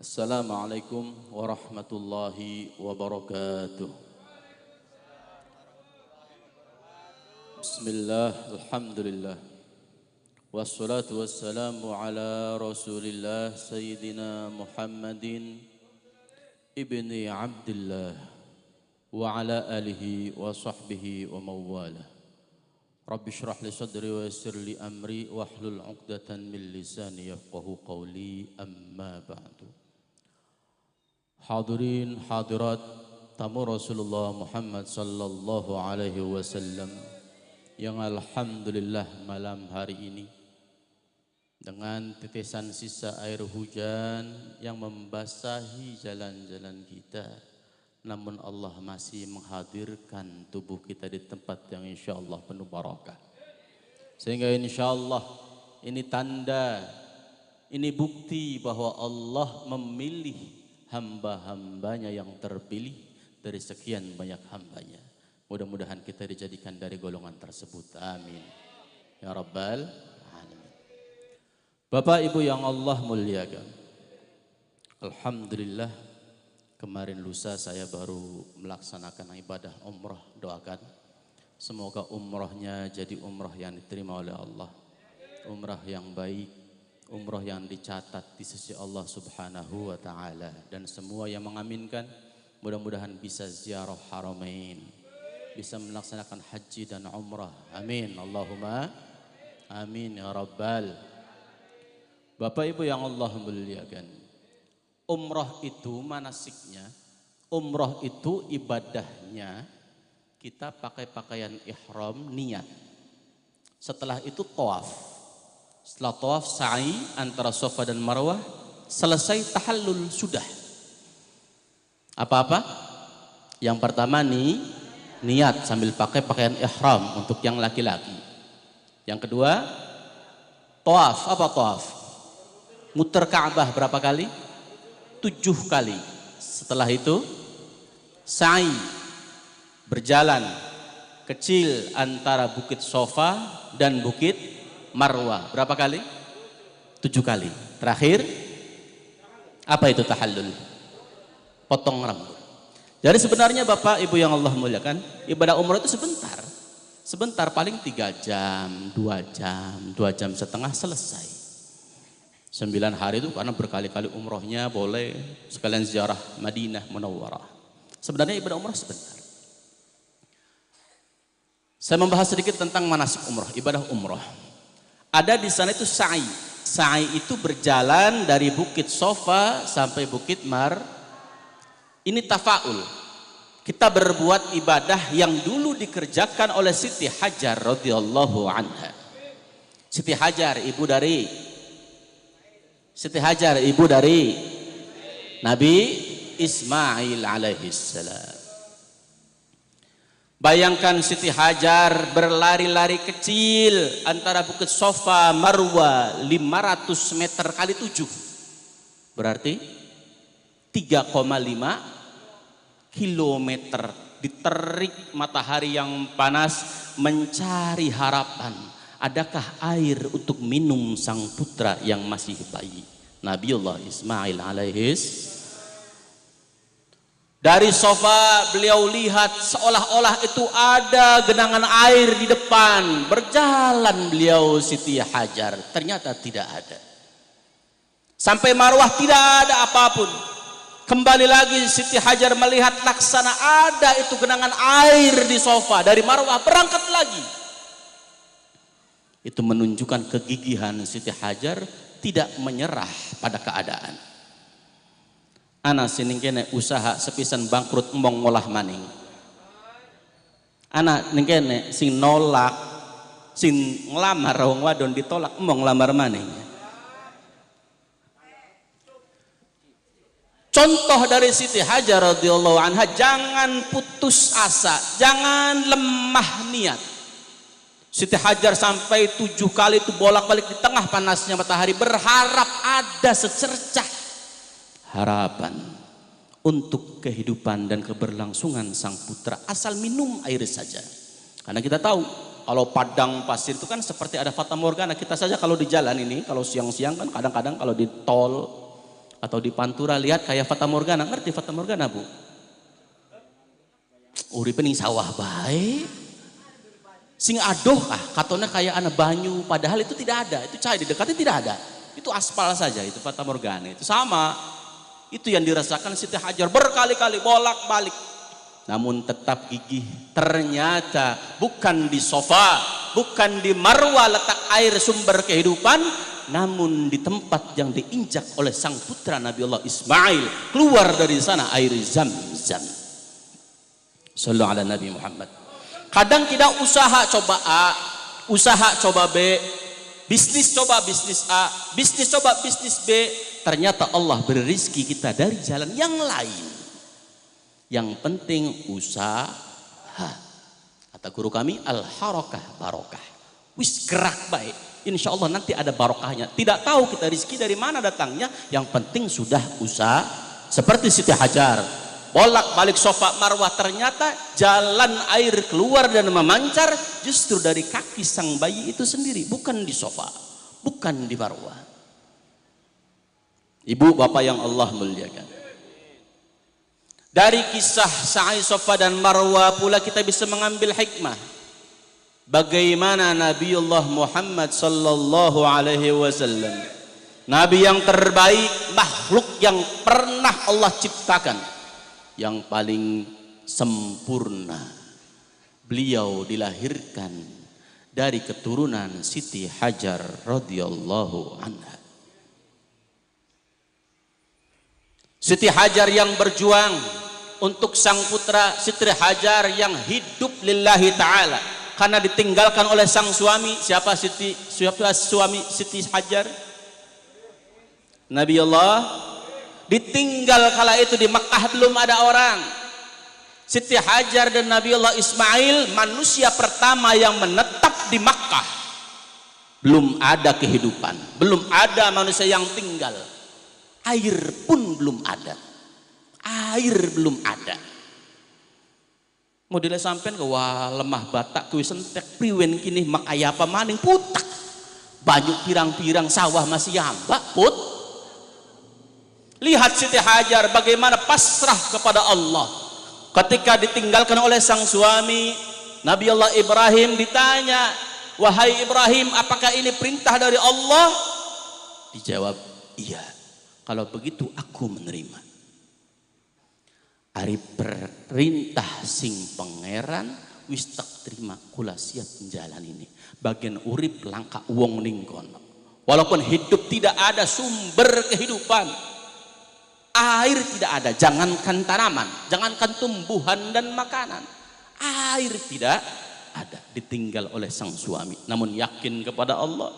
Assalamualaikum warahmatullahi wabarakatuh. Bismillah, alhamdulillah. Wassalatu wassalamu ala rasulillah Sayyidina Muhammadin ibni Abdillah wa ala alihi wa sahbihi wa mawalah. Rabbi syrah li sadri wa yassir li amri wahlul 'uqdatan min lisani yafqahu qawli, amma ba'du. Hadirin hadirat tamu Rasulullah Muhammad sallallahu alaihi wasallam yang alhamdulillah malam hari ini dengan titisan sisa air hujan yang membasahi jalan-jalan kita, namun Allah masih menghadirkan tubuh kita di tempat yang insyaallah penuh barakah. Sehingga insyaallah ini tanda, ini bukti bahwa Allah memilih hamba-hambanya yang terpilih dari sekian banyak hambanya. Mudah-mudahan kita dijadikan dari golongan tersebut. Amin. Ya Rabbal Alamin. Bapak Ibu yang Allah muliakan, alhamdulillah kemarin lusa saya baru melaksanakan ibadah umrah. Doakan semoga umrahnya jadi umrah yang diterima oleh Allah, umrah yang baik, umrah yang dicatat di sisi Allah Subhanahu wa Ta'ala, dan semua yang mengaminkan mudah-mudahan bisa ziarah haramain, bisa melaksanakan haji dan umrah. Amin. Allahumma amin ya Rabbal. Bapak Ibu yang Allah muliakan, umrah itu manasiknya, umrah itu ibadahnya, kita pakai pakaian ihram, niat. Setelah itu tawaf. Setelah tawaf sa'i antara Safa dan Marwah, selesai tahallul sudah. Apa-apa? Yang pertama nih niat sambil pakai pakaian ihram untuk yang laki-laki. Yang kedua tawaf. Apa tawaf? Muter Ka'bah berapa kali? 7 kali. Setelah itu sa'i, berjalan kecil antara Bukit Safa dan Bukit Marwah berapa kali? 7 kali. Terakhir apa itu tahallul? Potong rambut. Jadi sebenarnya Bapak Ibu yang Allah muliakan, ibadah umrah itu sebentar. Sebentar, paling 3 jam, 2 jam, 2 jam setengah selesai. 9 hari itu karena berkali-kali umrohnya, boleh sekalian ziarah Madinah Munawwarah. Sebenarnya ibadah umrah sebentar. Saya membahas sedikit tentang manasik umrah, ibadah umrah. Ada di sana itu sa'i. Sa'i itu berjalan dari Bukit Safa sampai Bukit Mar. Ini tafa'ul. Kita berbuat ibadah yang dulu dikerjakan oleh Siti Hajar radhiyallahu anha. Siti Hajar ibu dari Nabi Ismail alaihissalam. Bayangkan Siti Hajar berlari-lari kecil antara Bukit Safa Marwah 500 meter kali 7. Berarti 3,5 kilometer diterik matahari yang panas mencari harapan. Adakah air untuk minum sang putra yang masih bayi, Nabiullah Ismail alaihis. Dari Safa beliau lihat seolah-olah itu ada genangan air di depan. Berjalan beliau Siti Hajar, ternyata tidak ada. Sampai Marwah tidak ada apapun. Kembali lagi Siti Hajar melihat laksana ada itu genangan air di Safa. Dari Marwah berangkat lagi. Itu menunjukkan kegigihan Siti Hajar tidak menyerah pada keadaan. Ana sini kene usaha sepisan bangkrut embong ngolah maning. Ana ning kene sing nolak, sing nglamar wong wadon ditolak embong nglamar maning. Contoh dari Siti Hajar radhiyallahu anha, jangan putus asa, jangan lemah niat. Siti Hajar sampai 7 kali itu bolak-balik di tengah panasnya matahari berharap ada secercah harapan untuk kehidupan dan keberlangsungan sang putra, asal minum air saja. Karena kita tahu kalau padang pasir itu kan seperti ada fata morgana. Kita saja kalau di jalan ini, kalau siang-siang kan kadang-kadang kalau di tol Atau di Pantura lihat kayak Fata Morgana. Ngerti Fata Morgana, Bu? Uri pening sawah baik. Sing adoh katanya kayak anak banyu. Padahal itu tidak ada. Itu cahaya di dekatnya tidak ada. Itu aspal saja, itu Fata Morgana. Itu sama. Itu yang dirasakan Siti Hajar berkali-kali bolak-balik. Namun tetap gigih. Ternyata bukan di sofa, bukan di marwah letak air sumber kehidupan, namun di tempat yang diinjak oleh sang putra Nabi Allah Ismail. Keluar dari sana air Zam-Zam. Sallu ala Nabi Muhammad. Kadang kita usaha coba A, usaha coba B, bisnis coba bisnis A, bisnis coba bisnis B. Ternyata Allah beri rezeki kita dari jalan yang lain. Yang penting usaha. Kata guru kami, al-harakah barokah. Wis gerak baik. Insya Allah nanti ada barokahnya. Tidak tahu kita rezeki dari mana datangnya. Yang penting sudah usaha. Seperti Siti Hajar. Bolak-balik sofa marwah, ternyata jalan air keluar dan memancar justru dari kaki sang bayi itu sendiri. Bukan di sofa. Bukan di marwah. Ibu bapak yang Allah muliakan. Dari kisah sa'i sofa dan marwah pula kita bisa mengambil hikmah. Bagaimana Nabiullah Muhammad sallallahu alaihi wasallam, Nabi yang terbaik, makhluk yang pernah Allah ciptakan, yang paling sempurna. Beliau dilahirkan dari keturunan Siti Hajar radhiyallahu anha. Siti Hajar yang berjuang untuk sang putra, Siti Hajar yang hidup lillahi ta'ala karena ditinggalkan oleh sang suami. Siapa suami Siti Hajar? Nabi Allah. Ditinggal kala itu di Makkah belum ada orang. Siti Hajar dan Nabi Allah Ismail manusia pertama yang menetap di Makkah. Belum ada kehidupan, belum ada manusia yang tinggal. Air pun belum ada. Air belum ada. Modelnya sampean ke wah lemah batak kuwi sentek priwen kini mak aya apa maning putak. Banyak pirang-pirang sawah masih ambak put. Lihat Siti Hajar bagaimana pasrah kepada Allah. Ketika ditinggalkan oleh sang suami, Nabi Allah Ibrahim ditanya, "Wahai Ibrahim, apakah ini perintah dari Allah?" Dijawab, "Iya. Kalau begitu aku menerima." Ari perintah sing pangeran wis tak terima kula siap menjalani ini. Bagian urip langka wong ning kono. Walaupun hidup tidak ada sumber kehidupan, air tidak ada, jangankan tanaman, jangankan tumbuhan dan makanan, air tidak ada, ditinggal oleh sang suami. Namun yakin kepada Allah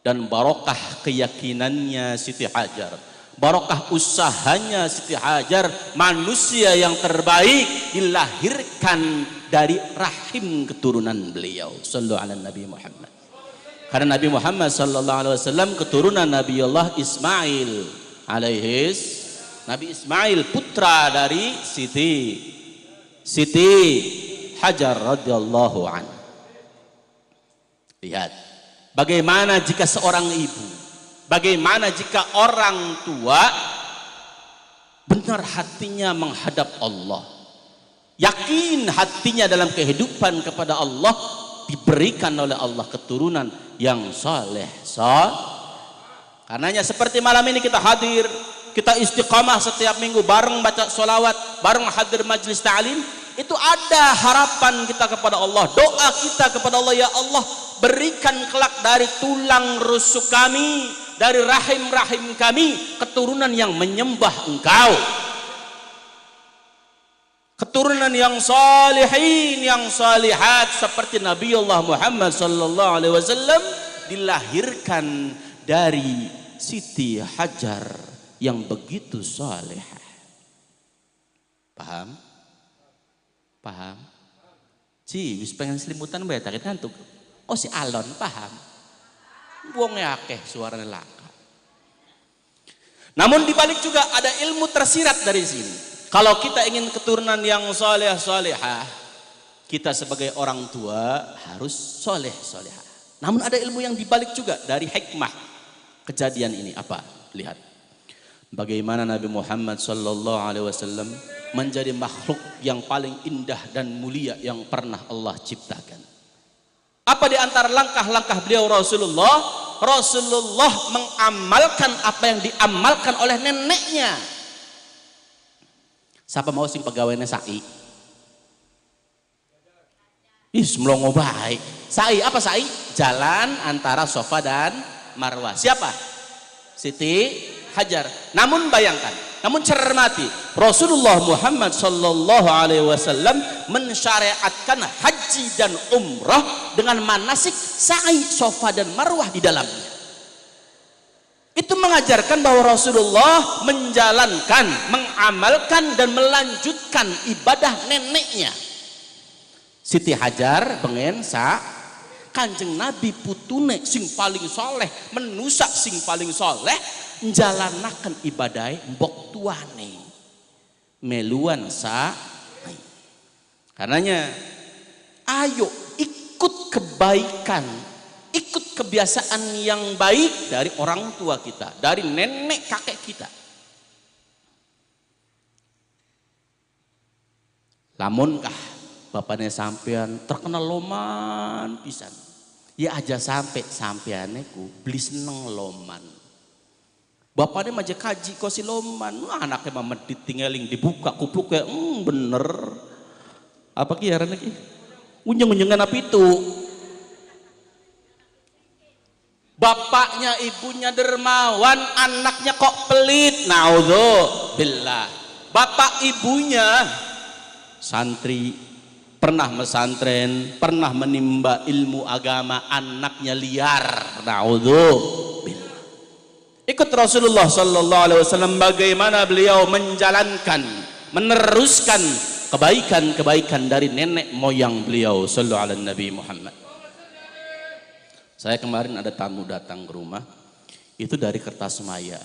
dan barokah keyakinannya Siti Hajar, barokah usahanya Siti Hajar, manusia yang terbaik dilahirkan dari rahim keturunan beliau. Sallallahu ala Nabi Muhammad. Karena Nabi Muhammad sallallahu alaihi wasallam keturunan Nabi Allah Ismail Nabi Ismail putra dari Siti Hajar radhiyallahu anha. Lihat bagaimana jika seorang ibu, bagaimana jika orang tua benar hatinya menghadap Allah, yakin hatinya dalam kehidupan kepada Allah, diberikan oleh Allah keturunan yang saleh. Karenanya seperti malam ini kita hadir, kita istiqamah setiap minggu bareng baca sholawat, bareng hadir majlis ta'lim, itu ada harapan kita kepada Allah, doa kita kepada Allah, ya Allah berikan kelak dari tulang rusuk kami, dari rahim-rahim kami, keturunan yang menyembah Engkau, keturunan yang salihin, yang salihat seperti Nabi Allah Muhammad sallallahu alaihi wasallam dilahirkan dari Siti Hajar yang begitu salihah. Paham? Paham? Ci, wis pengen selimutan bae tak ngantuk. Oh si Alon paham. Wonge akeh suarane langka. Namun dibalik juga ada ilmu tersirat dari sini. Kalau kita ingin keturunan yang saleh salihah, kita sebagai orang tua harus saleh salihah. Namun ada ilmu yang dibalik juga dari hikmah kejadian ini. Apa? Lihat. Bagaimana Nabi Muhammad sallallahu alaihi wasallam menjadi makhluk yang paling indah dan mulia yang pernah Allah ciptakan. Apa di antara langkah-langkah beliau Rasulullah? Rasulullah mengamalkan apa yang diamalkan oleh neneknya. Siapa mau sing pegawainya sa'i? Melongo baik. Sa'i apa sa'i? Jalan antara Safa dan Marwah. Siapa? Siti Hajar. Namun bayangkan, namun cermati, Rasulullah Muhammad sallallahu alaihi wasallam mensyariatkan haji dan umrah dengan manasik sa'i Safa dan Marwah di dalamnya. Itu mengajarkan bahwa Rasulullah menjalankan, mengamalkan dan melanjutkan ibadah neneknya. Siti Hajar pengen Kanjeng Nabi putune sing paling soleh, menusak sing paling soleh, njalanaken ibadai mbok tuane meluan karenanya ayo ikut kebaikan, ikut kebiasaan yang baik dari orang tua kita, dari nenek kakek kita. Lamunkah bapaknya sampean terkenal loman pisan, ya aja sampeannya ku beli seneng loman. Bapaknya maja kaji kosi loman, anaknya mah medit tinggaling dibuka kupluk kayak bener. Apa ki arane ki? Unjeng-unjengan apa itu? Bapaknya ibunya dermawan, anaknya kok pelit. Naudzubillah. Bapak ibunya santri, pernah mesantren, pernah menimba ilmu agama, anaknya liar. Naudzubillah. Ikut Rasulullah sallallahu alaihi wasallam bagaimana beliau menjalankan, meneruskan kebaikan-kebaikan dari nenek moyang beliau sallallahu alaihi Nabi Muhammad. Saya kemarin ada tamu datang ke rumah, itu dari Kertasmaya.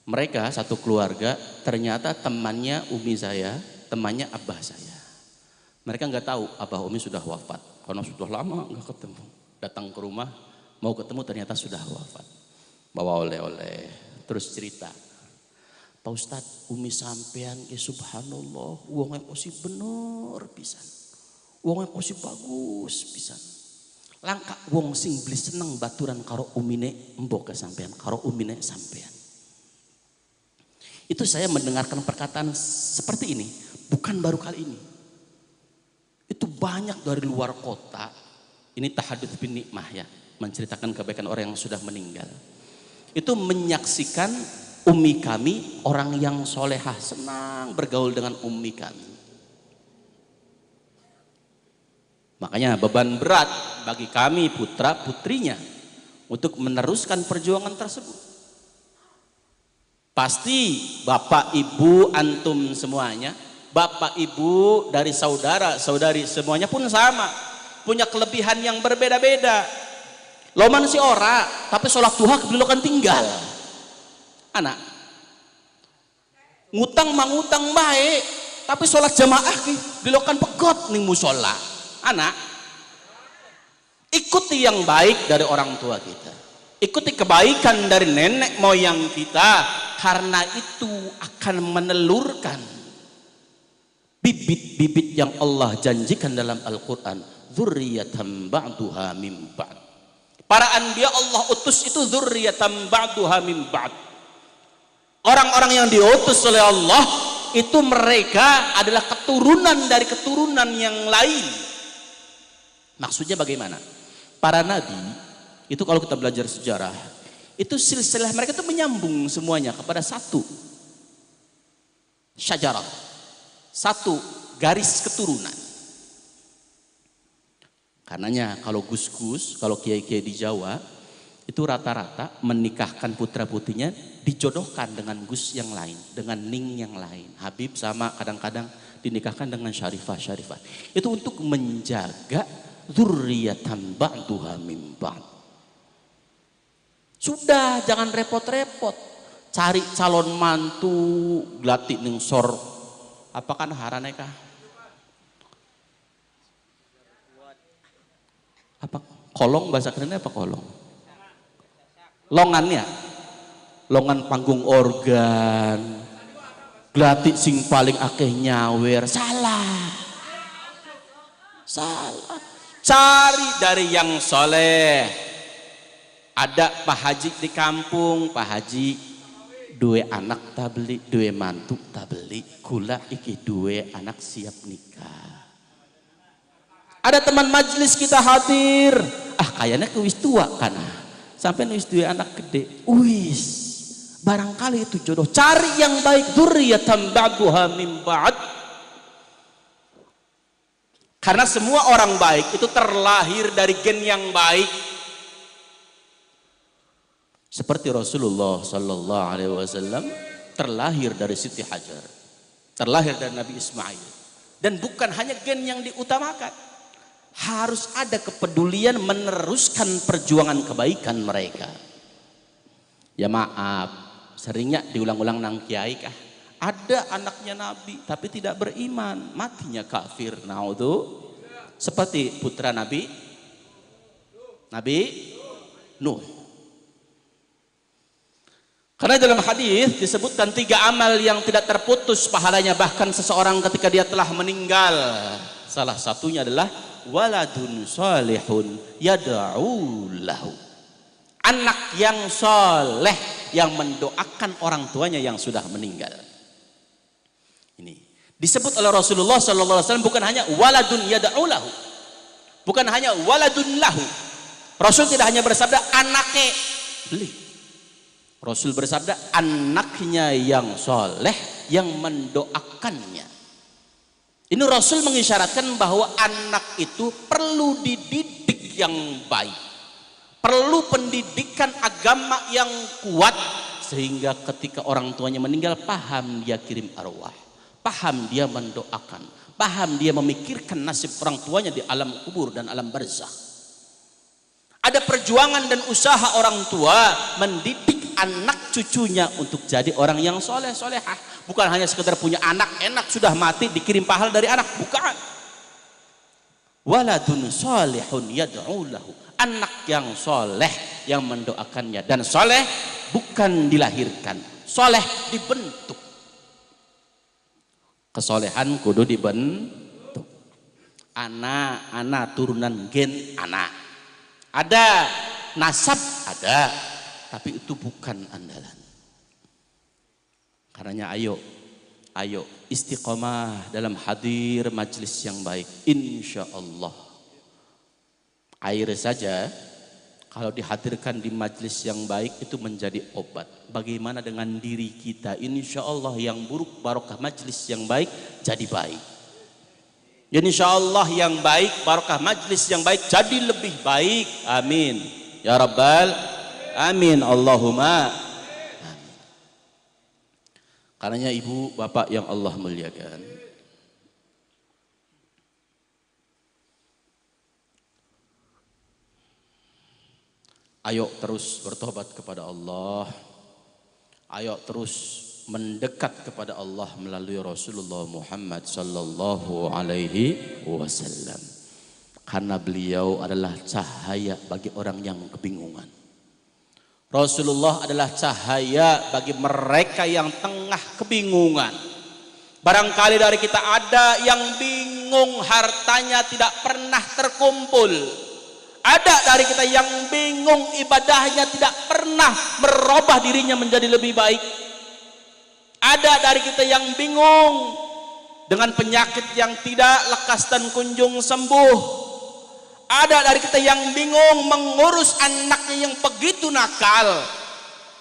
Mereka satu keluarga, ternyata temannya umi saya, temannya abah saya. Mereka nggak tahu abah umi sudah wafat, karena sudah lama nggak ketemu. Datang ke rumah, mau ketemu ternyata sudah wafat. Bawa oleh-oleh, terus cerita. Pak Ustadz, umi sampean ke subhanallah, uangnya posisi bener pisan, uangnya posisi bagus pisan. Langka wong sing beli seneng baturan karo umine mbok ke sampean, karo umine sampean. Itu saya mendengarkan perkataan seperti ini, bukan baru kali ini. Itu banyak dari luar kota. Ini tahadduts bin nikmah ya, menceritakan kebaikan orang yang sudah meninggal. Itu menyaksikan umi kami orang yang solehah, senang bergaul dengan umi kami. Makanya beban berat bagi kami putra putrinya untuk meneruskan perjuangan tersebut. Pasti bapak ibu antum semuanya, bapak ibu dari saudara saudari semuanya pun sama, punya kelebihan yang berbeda-beda. Loman si ora, tapi sholat duha kebelokan tinggal. Anak ngutang mangutang baik, tapi sholat jamaah kebelokan pegot ning musola. Anak ikuti yang baik dari orang tua kita, ikuti kebaikan dari nenek moyang kita, karena itu akan menelurkan bibit-bibit yang Allah janjikan dalam Al-Quran, dzurriyyatan ba'duha min ba'd. Para anbiya Allah utus itu dzurriyyatan ba'duha min ba'd. Orang-orang yang diutus oleh Allah itu mereka adalah keturunan dari keturunan yang lain. Maksudnya bagaimana? Para nabi itu kalau kita belajar sejarah, itu silsilah mereka itu menyambung semuanya kepada satu syajarah, satu garis keturunan. Karenanya kalau gus-gus, kalau kiai-kiai di Jawa itu rata-rata menikahkan putra putrinya dijodohkan dengan gus yang lain, dengan ning yang lain. Habib sama kadang-kadang dinikahkan dengan syarifah. Itu untuk menjaga dzurriyyatan ba'duha min ba'd. Sudah, jangan repot-repot cari calon mantu glati ning sor apa kan harane kah? Apa kolong bahasa kerennya apa kolong? Longannya. longan panggung organ, glatik sing paling akeh nyawer. Salah. Cari dari yang soleh. Ada Pak Haji di kampung, Pak Haji dua anak tak beli, dua mantu tak beli, kula iki dua anak siap nikah. Ada teman majelis kita hadir, kayaknya wis tua kan, sampai wis dua anak gede, wis barangkali itu jodoh. Cari yang baik, dzurriyyatan ba'duha min ba'd. Karena semua orang baik itu terlahir dari gen yang baik. Seperti Rasulullah Sallallahu Alaihi Wasallam terlahir dari Siti Hajar, terlahir dari Nabi Ismail, dan bukan hanya gen yang diutamakan, harus ada kepedulian meneruskan perjuangan kebaikan mereka. Ya maaf, seringnya diulang-ulang nang kiai kah? Ada anaknya Nabi tapi tidak beriman, matinya kafir. Naudzu, seperti putra Nabi Nuh. Karena dalam hadis disebutkan 3 amal yang tidak terputus pahalanya bahkan seseorang ketika dia telah meninggal. Salah satunya adalah waladun salihun yad'u lahu. Anak yang soleh yang mendoakan orang tuanya yang sudah meninggal. Ini disebut oleh Rasulullah SAW bukan hanya waladun yad'u lahu, bukan hanya waladun lahu. Rasul tidak hanya bersabda anake beli. Rasul bersabda anaknya yang soleh yang mendoakannya. Ini Rasul mengisyaratkan bahwa anak itu perlu dididik yang baik, perlu pendidikan agama yang kuat, sehingga ketika orang tuanya meninggal paham dia kirim arwah, paham dia mendoakan, paham dia memikirkan nasib orang tuanya di alam kubur dan alam barzakh. Ada perjuangan dan usaha orang tua mendidik anak cucunya untuk jadi orang yang soleh solehah. Bukan hanya sekedar punya anak enak sudah mati dikirim pahala dari anak, bukan. Waladun solehun yad'u lahu, anak yang soleh yang mendoakannya. Dan soleh bukan dilahirkan, soleh dibentuk. Kesolehan kudu dibentuk. Anak turunan gen anak. Ada nasab, ada, tapi itu bukan andalan. Karenanya ayo istiqomah dalam hadir majlis yang baik. Insya Allah air saja kalau dihadirkan di majlis yang baik itu menjadi obat. Bagaimana dengan diri kita? Insya Allah yang buruk barokah majlis yang baik jadi baik. Insya Allah yang baik barokah majlis yang baik jadi lebih baik. Amin ya Rabbal amin. Allahumma amin. Karenanya ibu bapak yang Allah muliakan, ayo terus bertobat kepada Allah, ayo terus mendekat kepada Allah melalui Rasulullah Muhammad sallallahu alaihi wasallam. Karena beliau adalah cahaya bagi orang yang kebingungan. Rasulullah adalah cahaya bagi mereka yang tengah kebingungan. Barangkali dari kita ada yang bingung hartanya tidak pernah terkumpul. Ada dari kita yang bingung ibadahnya tidak pernah merubah dirinya menjadi lebih baik. Ada dari kita yang bingung dengan penyakit yang tidak lekas dan kunjung sembuh. Ada dari kita yang bingung mengurus anaknya yang begitu nakal,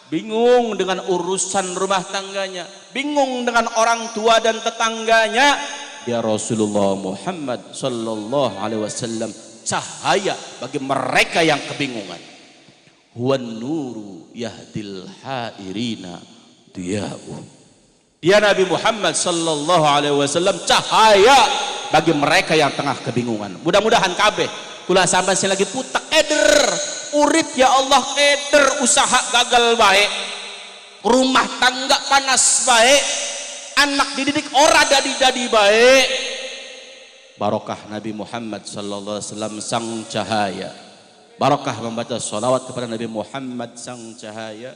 bingung dengan urusan rumah tangganya, bingung dengan orang tua dan tetangganya. Ya Rasulullah Muhammad sallallahu alaihi wasallam cahaya bagi mereka yang kebingungan. Huwan nuru yahdil hairina diya'u. Dia Nabi Muhammad sallallahu alaihi wasallam cahaya bagi mereka yang tengah kebingungan. Mudah-mudahan kabeh kula sampai lagi putak eder urip ya Allah, eder usaha gagal baik, rumah tangga panas baik, anak dididik ora dadi baik. Barokah Nabi Muhammad sallallahu alaihi wasallam sang cahaya, barokah membaca sholawat kepada Nabi Muhammad sang cahaya,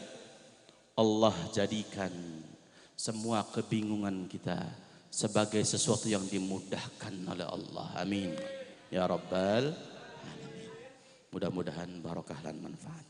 Allah jadikan semua kebingungan kita sebagai sesuatu yang dimudahkan oleh Allah. Amin ya rabbal alamin. Mudah-mudahan barokah dan manfaat.